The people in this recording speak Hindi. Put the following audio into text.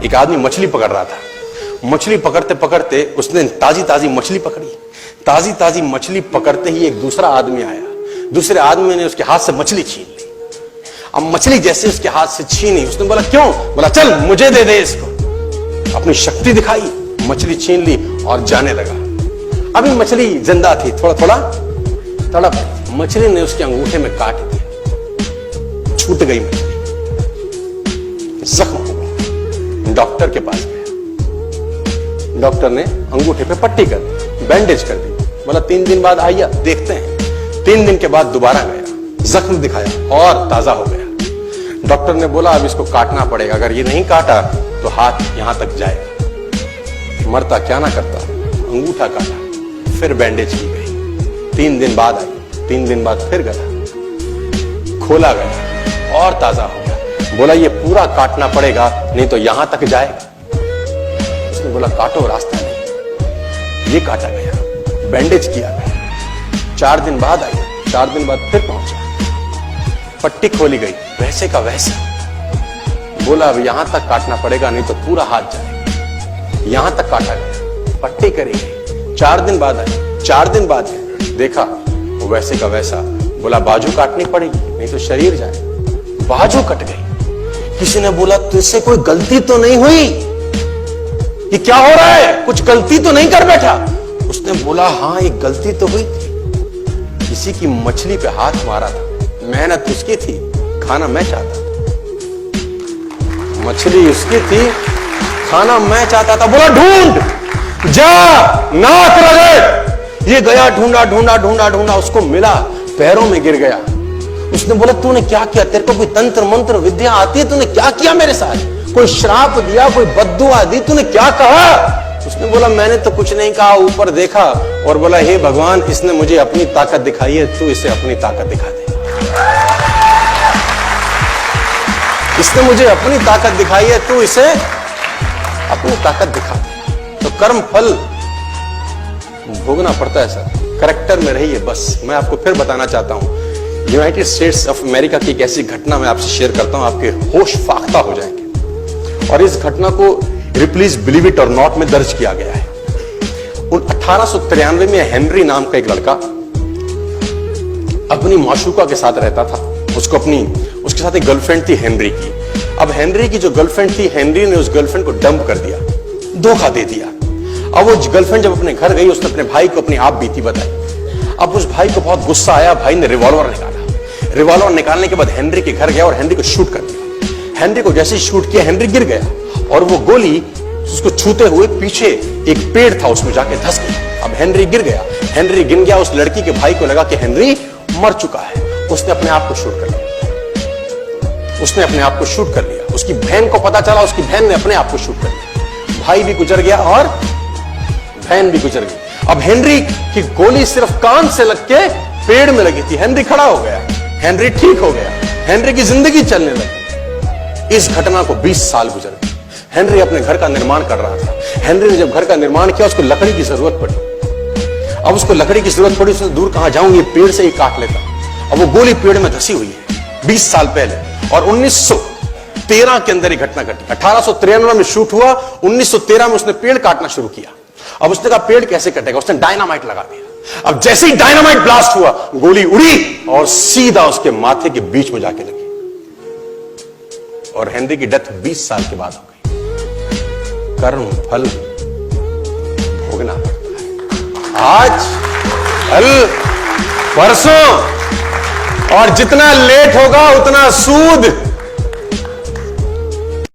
एक आदमी मछली पकड़ रहा था। मछली पकड़ते पकड़ते उसने ताजी ताजी मछली पकड़ी। ताजी ताजी मछली पकड़ते ही एक दूसरा आदमी आया। दूसरे आदमी ने उसके हाथ से मछली छीन ली। अब मछली जैसे उसके हाथ से छीनी, उसने बोला क्यों? बोला चल मुझे दे दे इसको। अपनी शक्ति दिखाई, मछली छीन ली और जाने लगा। अभी मछली जिंदा थी, थोड़ा थोड़ा तड़प। मछली ने उसके अंगूठे में काट दिया, छूट गई मछली, जख्म हो गया। डॉक्टर के पास गया। डॉक्टर ने अंगूठे पे पट्टी कर दी, बैंडेज कर दी। बोला 3 दिन बाद आइए देखते हैं। 3 दिन के बाद दोबारा गया, जख्म दिखाया और ताजा हो गया। डॉक्टर ने बोला अब इसको काटना पड़ेगा, अगर ये नहीं काटा तो हाथ यहां तक जाएगा। मरता क्या ना करता, अंगूठा काटा, फिर बैंडेज की गई। 3 दिन बाद आई, 3 दिन बाद फिर गया, खोला गया और ताजा हो गया। बोला ये पूरा काटना पड़ेगा नहीं तो यहां तक जाएगा। उसने बोला काटो, रास्ता नहीं। ये काटा गया, बैंडेज किया गया। 4 दिन बाद आई, 4 दिन बाद फिर पहुंचा, पट्टी खोली गई, वैसे का वैसा। बोला अब यहां तक काटना पड़ेगा नहीं तो पूरा हाथ जाएगा। यहां तक काटा गया, पट्टी करी गई। 4 दिन बाद आई, 4 दिन बाद देखा वैसे का वैसा। बोला बाजू काटनी पड़ेगी नहीं तो शरीर जाए। बाजू कट गई। किसी ने बोला तुझसे कोई गलती तो नहीं हुई? ये क्या हो रहा है? कुछ गलती तो नहीं कर बैठा? उसने बोला हाँ एक गलती तो हुई थी। किसी की मछली पे हाथ मारा था, मेहनत उसकी थी, खाना मैं चाहता था। मछली उसकी थी, खाना मैं चाहता था। बोला ढूंढ, जा, नाक रगड़। ये गया, ढूंढा ढूंढा ढूंढा ढूंढा, उसको मिला, पैरों में गिर गया। उसने बोला तूने क्या किया? तेरे को कोई तंत्र मंत्र विद्या आती है? तूने क्या किया मेरे साथ? कोई श्राप दिया, कोई बद्दुआ दी? तूने क्या कहा? उसने बोला मैंने तो कुछ नहीं कहा, ऊपर देखा और बोला हे भगवान इसने मुझे अपनी ताकत दिखाई है, तू इसे अपनी ताकत दिखा दे। इसने मुझे अपनी ताकत दिखाई है, तू इसे अपनी ताकत दिखा दे। तो कर्म फल भोगना पड़ता है सर, करैक्टर में रहिए बस। मैं आपको फिर बताना चाहता हूं, यूनाइटेड स्टेट्स ऑफ अमेरिका की एक ऐसी घटना मैं आपसे शेयर करता हूं, आपके होश फाख्ता हो जाएंगे। और इस घटना को रिप्लीज बिलीव इट और नॉट में दर्ज किया गया है। 1893 में हेनरी नाम का एक लड़का अपनी माशूका के साथ रहता था। उसके साथ एक गर्लफ्रेंड थी हेनरी की। अब हेनरी की जो गर्लफ्रेंड थी, हेनरी ने उस गर्लफ्रेंड को डंप कर दिया, धोखा दे दिया। अब वो गर्लफ्रेंड जब अपने घर गई, उसने अपने भाई को अपनी आप बीती बताई। अब उस भाई को बहुत गुस्सा आया, भाई ने रिवॉल्वर निकाला। रिवॉल्वर निकालने के बाद हेनरी के घर गया और हेनरी को शूट कर दिया। हेनरी को जैसे ही शूट किया, हेनरी गिर गया और वो गोली उसको छूते हुए पीछे एक पेड़ था उसमें जाके धंस गई। अब हेनरी गिर गया। हेनरी गिर गया। उस लड़की के भाई को लगा कि हेनरी मर चुका है। उसने अपने आप को शूट कर लिया। उसने अपने आप को शूट कर लिया। उसकी बहन को पता चला, उसकी बहन ने अपने आप को शूट कर लिया। भाई भी गुजर गया और बहन भी गुजर गई। अब हेनरी की गोली सिर्फ कान से लग के पेड़ में लगी थी। हेनरी खड़ा हो गया, हेनरी ठीक हो गया, हेनरी की जिंदगी चलने लगी। इस घटना को 20 साल गुजर गए। हेनरी अपने घर का निर्माण कर रहा था। हेनरी ने जब घर का निर्माण किया, उसको लकड़ी की जरूरत पड़ी। अब उसको लकड़ी की जरूरत पड़ी, उसने दूर कहां जाऊं, ये पेड़ से ही काट लेता। अब वो गोली पेड़ में धसी हुई है 20 साल पहले। और 1913 के अंदर ये घटना घटी। 1893 में शूट हुआ, 1913 में उसने पेड़ काटना शुरू किया। अब उसने कहा पेड़ कैसे कटेगा? उसने डायनामाइट लगा दिया। अब जैसे ही डायनामाइट ब्लास्ट हुआ, गोली उड़ी और सीधा उसके माथे के बीच में जाके लगी और हेनरी की डेथ 20 साल के बाद हो गई। कर्म फल भोगना पड़ता है, आज कल परसों, और जितना लेट होगा उतना सूद।